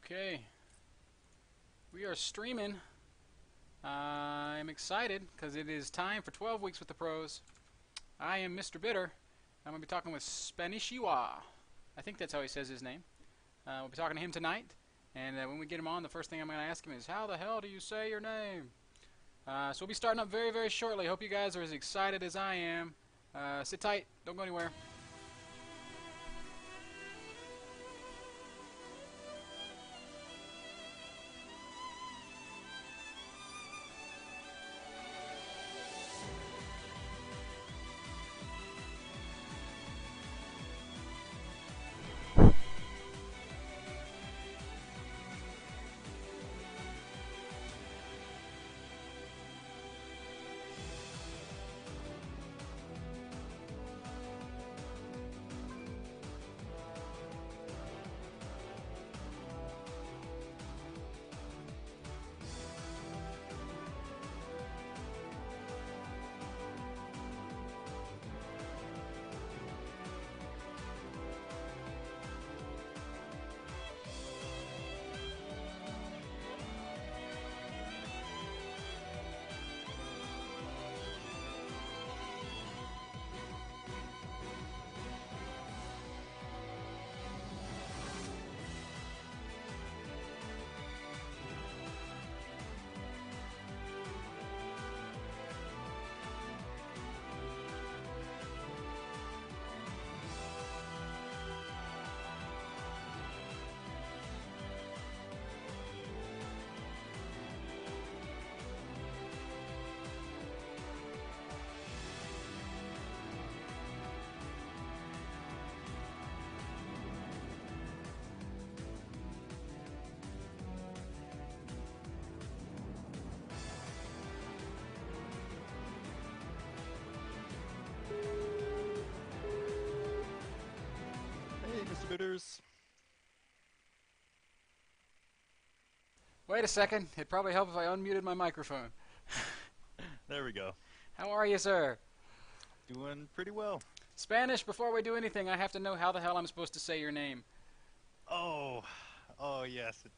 Okay, we are streaming. I'm excited because it is time for 12 Weeks with the Pros. I am Mr. Bitter. I'm going to be talking with Spanishiwa. I think that's how he says his name. We'll be talking to him tonight, and when we get him on, the first thing I'm going to ask him is, how the hell do you say your name? So we'll be starting up very, very shortly. Hope you guys are as excited as I am. Sit tight. Don't go anywhere. Hey, Mr. Bitters. Wait a second. It'd probably help if I unmuted my microphone. There we go. How are you, sir? Doing pretty well. Spanish, before we do anything, I have to know how the hell I'm supposed to say your name. Oh, oh yes, it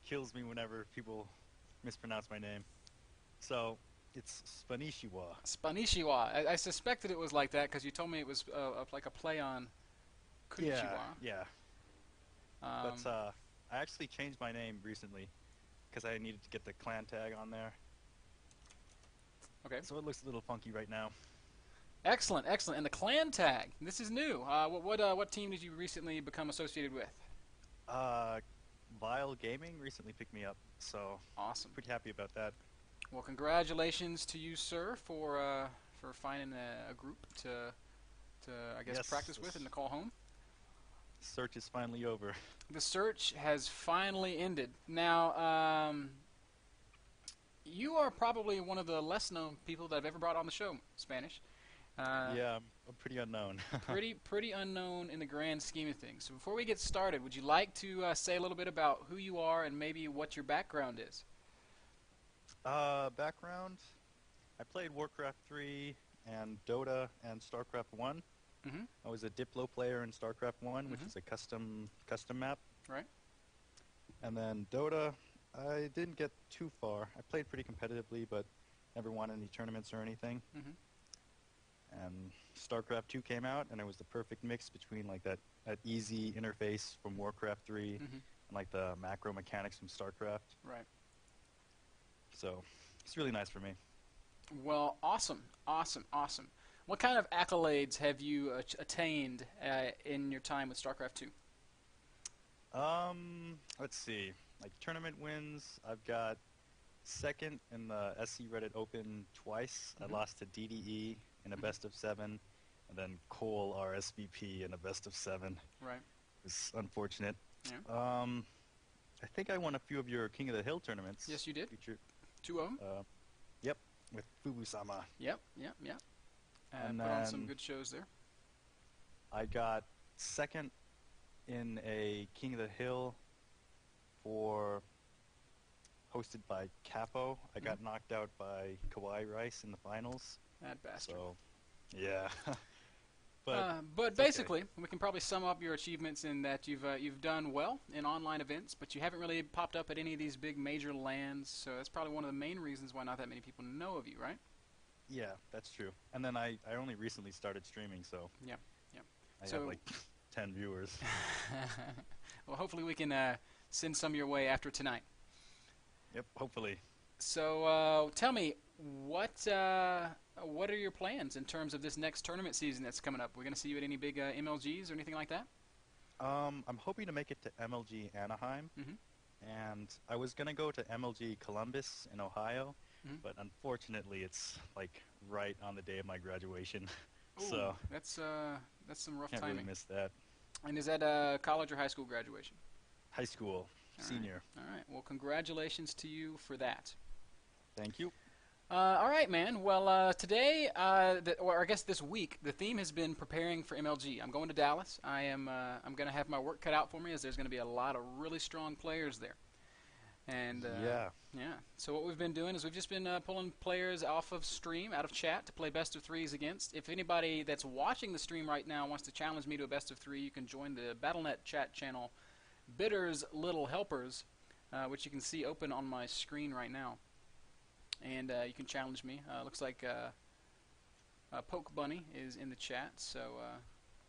kills me whenever people mispronounce my name. So, it's Spanishiwa. Spanishiwa. I suspected it was like that because you told me it was like a play on Yeah, Konnichiwa. yeah. But Um, I actually changed my name recently because I needed to get the clan tag on there. okay. So it looks a little funky right now. Excellent, excellent. And the clan tag. This is new. What team did you recently become associated with? Uh, Vile Gaming recently picked me up, so Awesome. pretty happy about that. Well, congratulations to you, sir, for finding a group to I guess Yes, practice with this and to call home. search is finally over. The search has finally ended. Now, you are probably one of the less known people that I've ever brought on the show, Spanish. Uh, Yeah, I'm pretty unknown. pretty unknown in the grand scheme of things. So before we get started, would you like to say a little bit about who you are and maybe what your background is? Background. I played Warcraft 3 and Dota and StarCraft 1. Mm-hmm. I was a Diplo player in StarCraft 1, which Mm-hmm. is a custom map. Right. And then Dota, I didn't get too far. I played pretty competitively, but never won any tournaments or anything. Mm-hmm. And StarCraft 2 came out, and it was the perfect mix between like that easy interface from Warcraft 3 Mm-hmm. and like the macro mechanics from StarCraft. Right. So it's really nice for me. Well, awesome, awesome, awesome. What kind of accolades have you attained in your time with StarCraft 2? Let's see. Like tournament wins, I've got second in the SC Reddit Open twice. Mhm. I lost to DDE in a Mhm. best of 7, and then Cole RSVP in a best of 7. Right. It was unfortunate. Yeah. I think I won a few of your King of the Hill tournaments. Yes, you did. Featured, 2 of them. yep, with Fubu-sama. Yep, yep, yep. And Put on some then good shows there. I got second in a King of the Hill for hosted by Capo. I got knocked out by Kawhi Rice in the finals. That bastard. So, yeah. but But it's okay. basically, we can probably sum up your achievements in that you've done well in online events, but you haven't really popped up at any of these big major lands. So that's probably one of the main reasons why not that many people know of you, right? Yeah, that's true. And then I only recently started streaming, so Yeah, yeah. I have So, like 10 viewers. well, hopefully we can send some your way after tonight. Yep, hopefully. So, tell me what are your plans in terms of this next tournament season that's coming up? We're going to see you at any big MLGs or anything like that? I'm hoping to make it to MLG Anaheim, Mm-hmm. and I was gonna go to MLG Columbus in Ohio, Mm-hmm. but unfortunately it's like right on the day of my graduation, Ooh, so that's some rough can't really timing. miss that. And is that college or high school graduation? High school, All right. senior. All right. Well, congratulations to you for that. Thank you. All right, man. Well, today, or I guess this week, the theme has been preparing for MLG. I'm going to Dallas. I'm going to have my work cut out for me, as there's going to be a lot of really strong players there. And Yeah. yeah, so what we've been doing is we've just been pulling players off of stream, out of chat, to play best of threes against. If anybody that's watching the stream right now wants to challenge me to a best of three, you can join the BattleNet chat channel, Bitter's Little Helpers, which you can see open on my screen right now. And you can challenge me. Looks like Poke Bunny is in the chat, so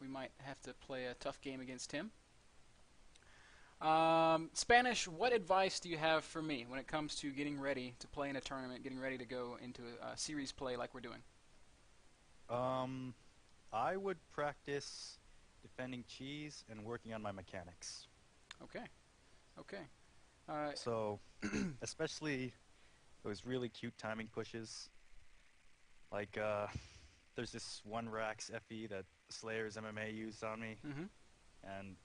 we might have to play a tough game against him. Spanish, what advice do you have for me when it comes to getting ready to play in a tournament, getting ready to go into a series play like we're doing? Um, I would practice defending cheese and working on my mechanics. Okay, okay. Uh, So, especially those really cute timing pushes. Like, there's this one Rax FE that Slayer's MMA used on me, mm-hmm. and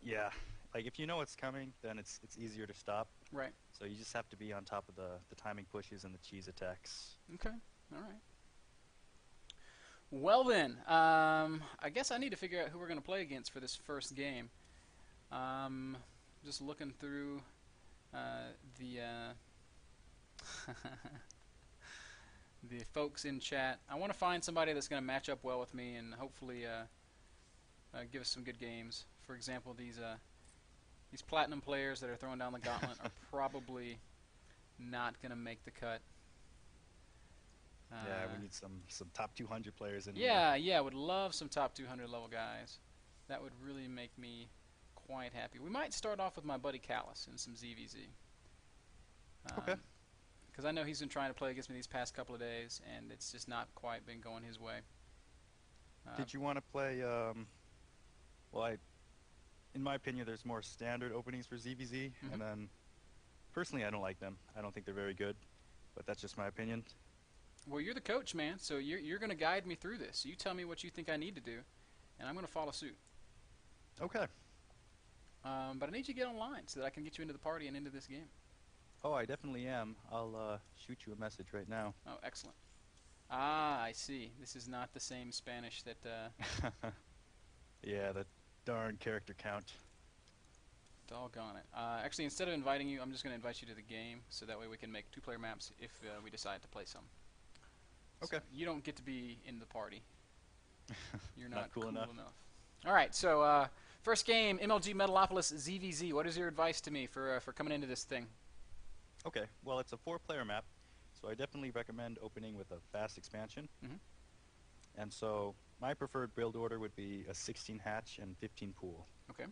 yeah, like if you know what's coming, then it's easier to stop. Right. So you just have to be on top of the timing pushes and the cheese attacks. Okay. All right. Well then, I guess I need to figure out who we're going to play against for this first game. Just looking through the the folks in chat. I want to find somebody that's going to match up well with me and hopefully give us some good games. For example, these platinum players that are throwing down the gauntlet are probably not going to make the cut. Yeah, we need some top 200 players in here. Yeah, would love some top 200 level guys. That would really make me quite happy. We might start off with my buddy Callus in some ZVZ. Okay. Because I know he's been trying to play against me these past couple of days, and it's just not quite been going his way. Did you want to play? Well, in my opinion, there's more standard openings for ZVZ, Mhm. and then personally, I don't like them. I don't think they're very good, but that's just my opinion. Well, you're the coach, man, so you're going to guide me through this. You tell me what you think I need to do, and I'm going to follow suit. Okay. But I need you to get online so that I can get you into the party and into this game. Oh, I definitely am. I'll shoot you a message right now. Oh, excellent. Ah, I see. This is not the same Spanish that... Yeah, the darn character count. Doggone it. Actually, instead of inviting you, I'm just going to invite you to the game, so that way we can make two-player maps if we decide to play some. Okay. So you don't get to be in the party. You're not, Not cool enough. All right, so first game, MLG Metalopolis ZVZ. What is your advice to me for coming into this thing? Okay, well, it's a 4-player map, so I definitely recommend opening with a fast expansion. Mhm. And so my preferred build order would be a 16 hatch and 15 pool. Okay.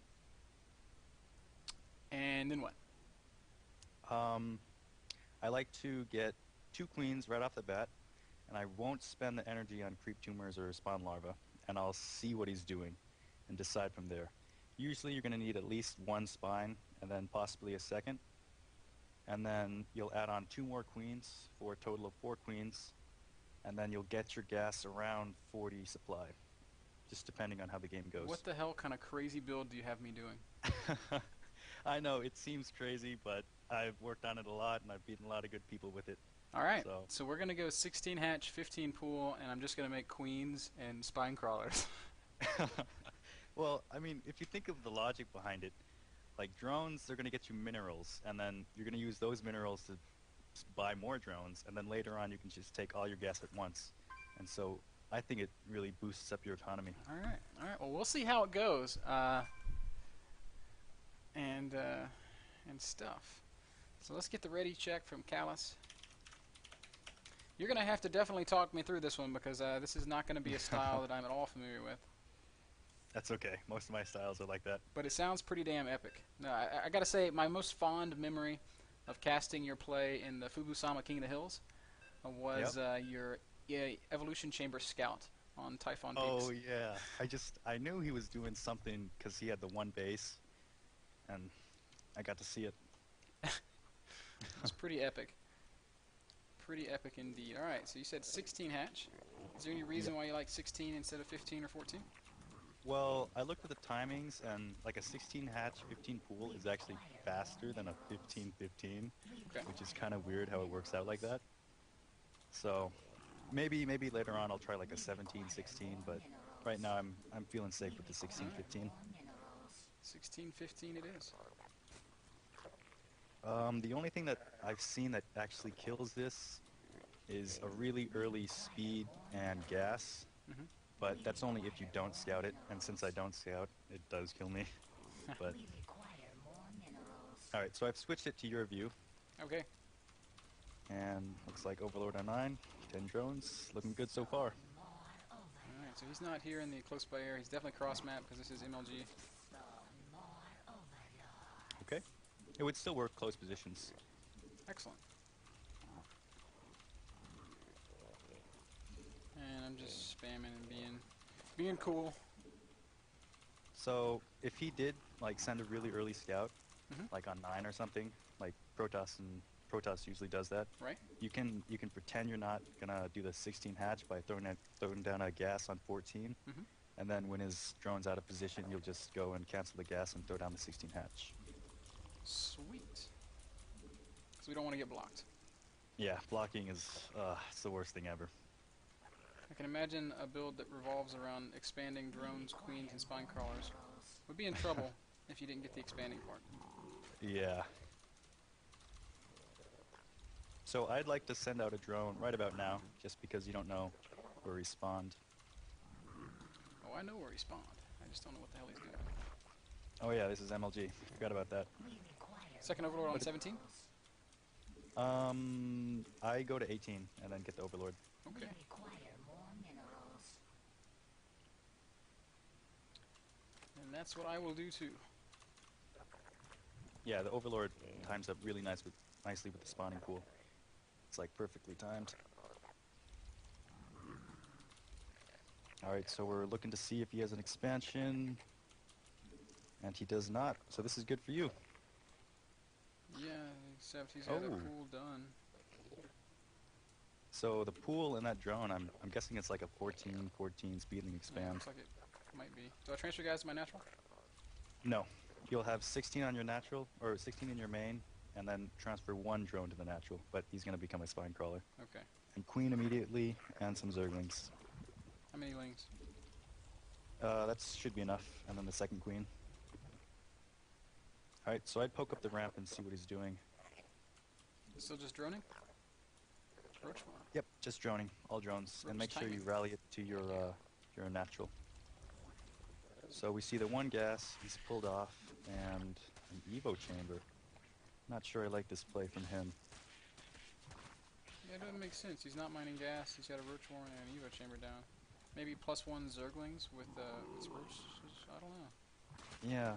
And then what? I like to get 2 queens right off the bat, and I won't spend the energy on creep tumors or spawn larva, and I'll see what he's doing and decide from there. Usually you're going to need at least 1 spine and then possibly a second, and then you'll add on 2 more queens for a total of 4 queens, and then you'll get your gas around 40 supply, just depending on how the game goes. What the hell kind of crazy build do you have me doing? I know, it seems crazy, but I've worked on it a lot, and I've beaten a lot of good people with it. All right, So, so we're going to go 16 hatch, 15 pool, and I'm just going to make queens and spine crawlers. well, I mean, if you think of the logic behind it, like drones, they're going to get you minerals, and then you're going to use those minerals to buy more drones, and then later on you can just take all your gas at once. And so I think it really boosts up your economy. All right, all right. Well, we'll see how it goes, and stuff. So let's get the ready check from Callus. You're gonna have to definitely talk me through this one because this is not gonna be a style that I'm at all familiar with. That's okay. Most of my styles are like that. But it sounds pretty damn epic. No, I gotta say, my most fond memory of casting your play in the Fubusama King of the Hills was your Evolution Chamber Scout on Typhon Oh Peaks. yeah. I knew he was doing something because he had the one base, and I got to see it. It's pretty epic. Pretty epic indeed. Alright, so you said 16 hatch. Is there any reason Yep. why you like 16 instead of 15 or 14? Well, I looked at the timings, and like a 16 hatch, 15 pool is actually faster than a 15-15, Okay. which is kind of weird how it works out like that. So maybe later on I'll try like a 17-16, but right now I'm feeling safe with the 16-15. 16-15 it is. The only thing that I've seen that actually kills this is a really early speed and gas, Mhm. but that's only if you don't scout it, and since I don't scout, it does kill me. But alright, so I've switched it to your view, Okay. and looks like Overlord on 9, 10 drones, looking good so far. Alright, so he's not here in the close by area. He's definitely cross map because this is MLG. Okay. It would still work close positions. Excellent. And I'm just spamming and being cool. So if he did like send a really early scout, Mhm. like on 9 or something, like Protoss usually does that. Right? You can pretend you're not gonna do the 16 hatch by throwing down a gas on 14, Mhm. and then when his drone's out of position, you'll just go and cancel the gas and throw down the 16 hatch. Sweet. Because we don't want to get blocked. Yeah, blocking is it's the worst thing ever. I can imagine a build that revolves around expanding drones, queens, and spine crawlers would be in trouble if you didn't get the expanding part. Yeah. So I'd like to send out a drone right about now, just because you don't know where he spawned. Oh, I know where he spawned. I just don't know what the hell he's doing. Oh yeah, this is MLG. Forgot about that. Second overlord on But 17? I go to 18 and then get the Overlord. Okay. And that's what I will do too. Yeah, the Overlord times up really nicely with the spawning pool. It's like perfectly timed. Alright, so we're looking to see if he has an expansion. And he does not, so this is good for you. Yeah, except he's got a Oh. pool done. So the pool in that drone, I'm guessing it's like a 14-14 speedling Yeah, expand. looks like it might be. Do I transfer guys to my natural? No. You'll have 16 on your natural, or 16 in your main, and then transfer one drone to the natural, but he's going to become a spine crawler. Okay. And queen immediately, and some zerglings. How many lings? That should be enough, and then the second queen. Alright, so I'd poke up the ramp and see what he's doing. Still just droning? Roach one. Yep, just droning, all drones, and Roach make sure you timing. rally it to your natural. So we see the one gas, he's pulled off, and an Evo chamber. Not sure I like this play from him. Yeah, it doesn't make sense. He's not mining gas. He's got a roach warren and an evo chamber down. Maybe +1 zerglings with roaches. I don't know. Yeah.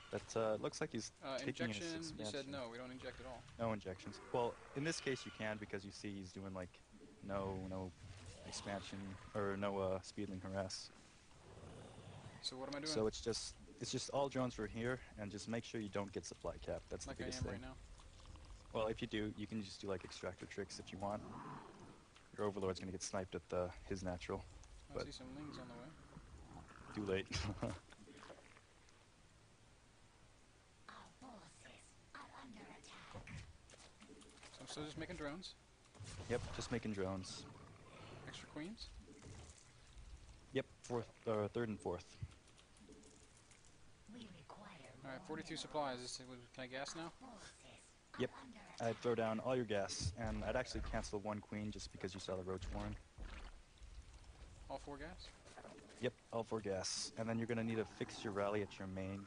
But looks like he's taking his Injection, you said expansion. no, we don't inject at all. No injections. Well, in this case you can because you see he's doing like no expansion or no speedling harass. So what am I doing? So it's just all drones for here, and just make sure you don't get supply cap. That's Like the I biggest am thing. right now. Well, if you do, you can just do like extractor tricks if you want. Your Overlord's gonna get sniped at his natural. I But- see some lings on the way. Too late. So I'm still just making drones. Yep, just making drones. Extra queens. Yep, third and fourth. Alright, 42 supplies. Can I gas now? Yep, I'd throw down all your gas, and I'd actually cancel one queen just because you saw the Roach Warren. All 4 gas? Yep, all 4 gas. And then you're going to need to fix your rally at your main